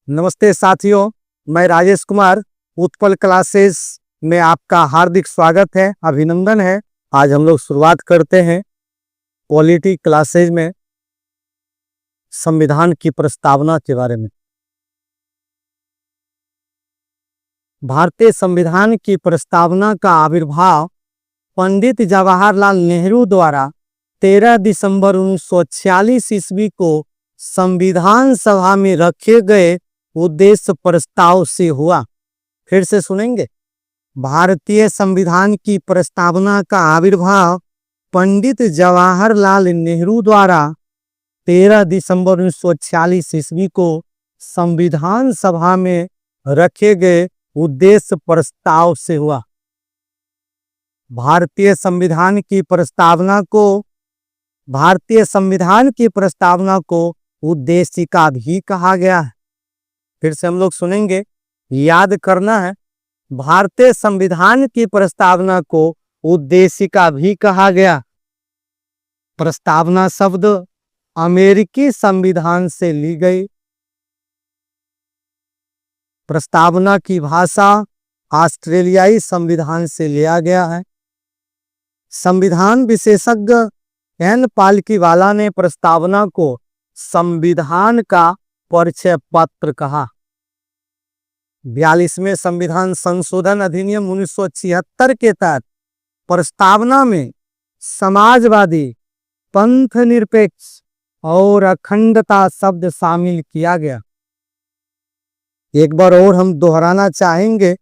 नमस्ते साथियों, मैं राजेश कुमार उत्पल क्लासेस में आपका हार्दिक स्वागत है, अभिनंदन है। आज हम लोग शुरुआत करते हैं पॉलिटी क्लासेज में संविधान की प्रस्तावना के बारे में। भारतीय संविधान की प्रस्तावना का आविर्भाव पंडित जवाहरलाल नेहरू द्वारा 13 दिसंबर 1946 ईस्वी को संविधान सभा में रखे गए उद्देश्य प्रस्ताव से हुआ। फिर से सुनेंगे। भारतीय संविधान की प्रस्तावना का आविर्भाव पंडित जवाहरलाल नेहरू द्वारा 13 दिसंबर 1946 ईस्वी को संविधान सभा में रखे गए उद्देश्य प्रस्ताव से हुआ। भारतीय संविधान की प्रस्तावना को उद्देशिका भी कहा गया है। फिर से हम लोग सुनेंगे, याद करना है। भारतीय संविधान की प्रस्तावना को उद्देशिका भी कहा गया। प्रस्तावना शब्द अमेरिकी संविधान से ली गई। प्रस्तावना की भाषा ऑस्ट्रेलियाई संविधान से लिया गया है। संविधान विशेषज्ञ एन पालकीवाला ने प्रस्तावना को संविधान का परिचय पत्र कहा। 42वें संविधान संशोधन अधिनियम 1976 के तहत प्रस्तावना में समाजवादी, पंथ निरपेक्ष और अखंडता शब्द शामिल किया गया। एक बार और हम दोहराना चाहेंगे,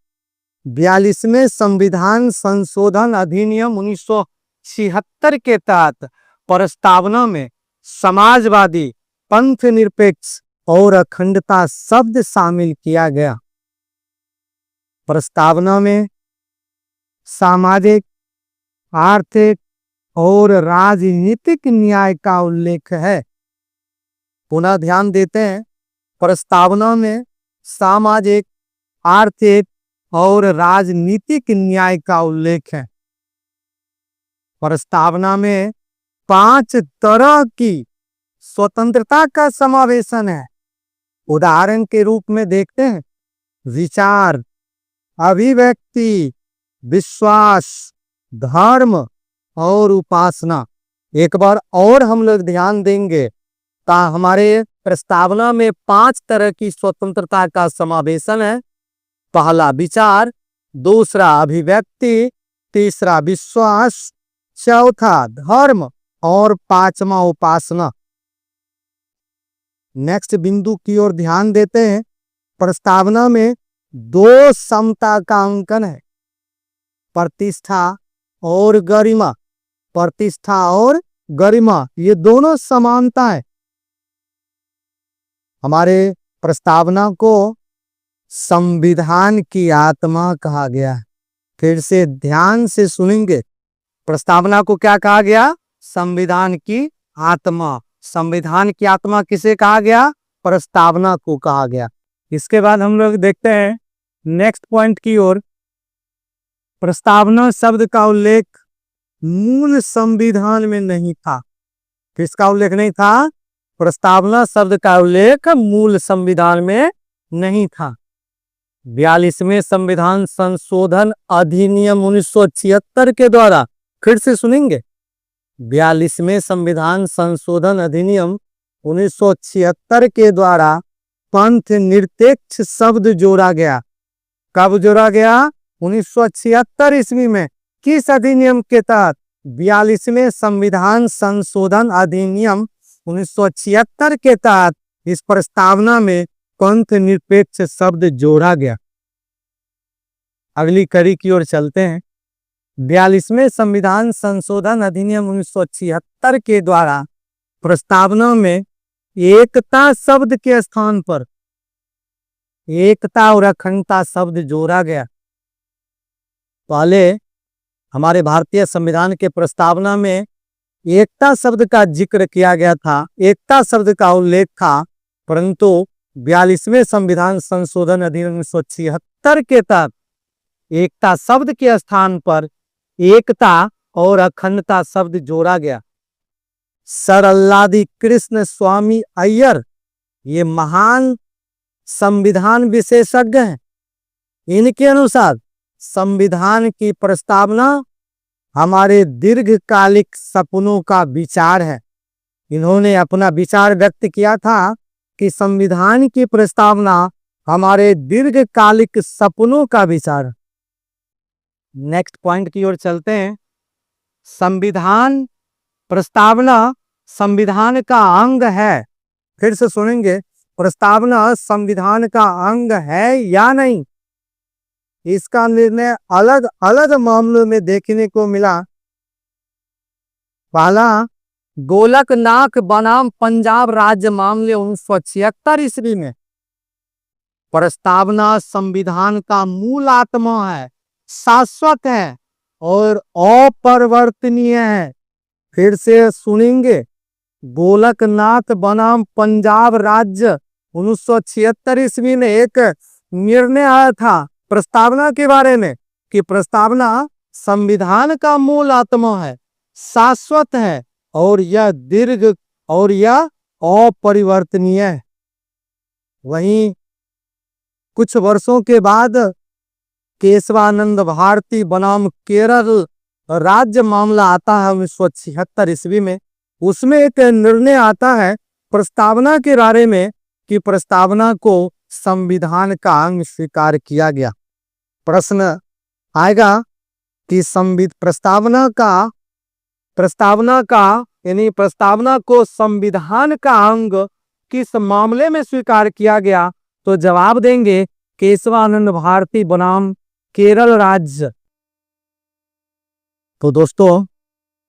42वें संविधान संशोधन अधिनियम 1976 के तहत प्रस्तावना में समाजवादी, पंथ निरपेक्ष और अखंडता शब्द शामिल किया गया। प्रस्तावना में सामाजिक, आर्थिक और राजनीतिक न्याय का उल्लेख है। पुनः ध्यान देते हैं, प्रस्तावना में सामाजिक, आर्थिक और राजनीतिक न्याय का उल्लेख है। प्रस्तावना में 5 तरह की स्वतंत्रता का समावेशन है। उदाहरण के रूप में देखते हैं, विचार, अभिव्यक्ति, विश्वास, धर्म और उपासना। एक बार और हम लोग ध्यान देंगे, हमारे प्रस्तावना में 5 तरह की स्वतंत्रता का समावेशन है। पहला विचार, दूसरा अभिव्यक्ति, तीसरा विश्वास, चौथा धर्म और 5वां उपासना। नेक्स्ट बिंदु की ओर ध्यान देते हैं। प्रस्तावना में 2 समता का अंकन है, प्रतिष्ठा और गरिमा। प्रतिष्ठा और गरिमा, ये दोनों समानता है। हमारे प्रस्तावना को संविधान की आत्मा कहा गया है। फिर से ध्यान से सुनेंगे, प्रस्तावना को क्या कहा गया? संविधान की आत्मा। संविधान की आत्मा किसे कहा गया? प्रस्तावना को कहा गया। इसके बाद हम लोग देखते हैं नेक्स्ट पॉइंट की ओर। प्रस्तावना शब्द का उल्लेख मूल संविधान में नहीं था। किसका उल्लेख नहीं था? प्रस्तावना शब्द का उल्लेख मूल संविधान में नहीं था। 42वें संविधान संशोधन अधिनियम 1976 के द्वारा, फिर से सुनेंगे, 42वें संविधान संशोधन अधिनियम 1976 के द्वारा पंथ निरपेक्ष शब्द जोड़ा गया। कब जोड़ा गया? 1976 ईस्वी में। किस अधिनियम के तहत? 42वें संविधान संशोधन अधिनियम 1976 के तहत इस प्रस्तावना में पंथ निरपेक्ष शब्द जोड़ा गया। अगली कड़ी की ओर चलते हैं। 42वें संविधान संशोधन अधिनियम 1976 के द्वारा प्रस्तावना में एकता शब्द के स्थान पर एकता और अखंडता शब्द जोड़ा गया। पहले हमारे भारतीय संविधान के प्रस्तावना में एकता शब्द का जिक्र किया गया था, एकता शब्द का उल्लेख था, परंतु 42वें संविधान संशोधन अधिनियम 1976 के तहत एकता शब्द के स्थान पर एकता और अखंडता शब्द जोड़ा गया। सर अल्लादी कृष्ण स्वामी अय्यर, ये महान संविधान विशेषज्ञ हैं। इनके अनुसार संविधान की प्रस्तावना हमारे दीर्घकालिक सपनों का विचार है। इन्होंने अपना विचार व्यक्त किया था कि संविधान की प्रस्तावना हमारे दीर्घकालिक सपनों का विचार है। नेक्स्ट पॉइंट की ओर चलते हैं। संविधान प्रस्तावना संविधान का अंग है। फिर से सुनेंगे, प्रस्तावना संविधान का अंग है या नहीं। इसका निर्णय अलग अलग मामलों में देखने को मिला। पहला, गोलकनाथ बनाम पंजाब राज्य मामले 1976 ईस्वी में प्रस्तावना संविधान का मूल आत्मा है, शाश्वत है और अपरिवर्तनीय है। फिर से सुनेंगे, गोलकनाथ बनाम पंजाब राज्य 1976 ईस्वी में एक निर्णय आया था प्रस्तावना के बारे में कि प्रस्तावना संविधान का मूल आत्मा है, शाश्वत है और यह अपरिवर्तनीय है। वहीं कुछ वर्षों के बाद केशवानंद भारती बनाम केरल राज्य मामला आता है 1976 ईस्वी में। उसमें एक निर्णय आता है प्रस्तावना के बारे में कि प्रस्तावना को संविधान का अंग स्वीकार किया गया। प्रश्न आएगा कि प्रस्तावना को संविधान का अंग किस मामले में स्वीकार किया गया, तो जवाब देंगे केशवानंद भारती बनाम केरल राज्य। तो दोस्तों,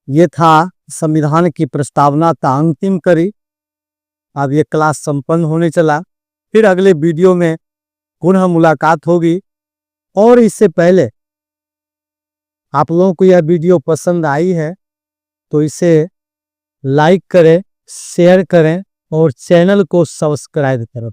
ये था संविधान की प्रस्तावना का अंतिम कड़ी। अब ये क्लास संपन्न होने चला। फिर अगले वीडियो में पुनः मुलाकात होगी। और इससे पहले आप लोगों को यह वीडियो पसंद आई है तो इसे लाइक करें, शेयर करें और चैनल को सब्सक्राइब करें।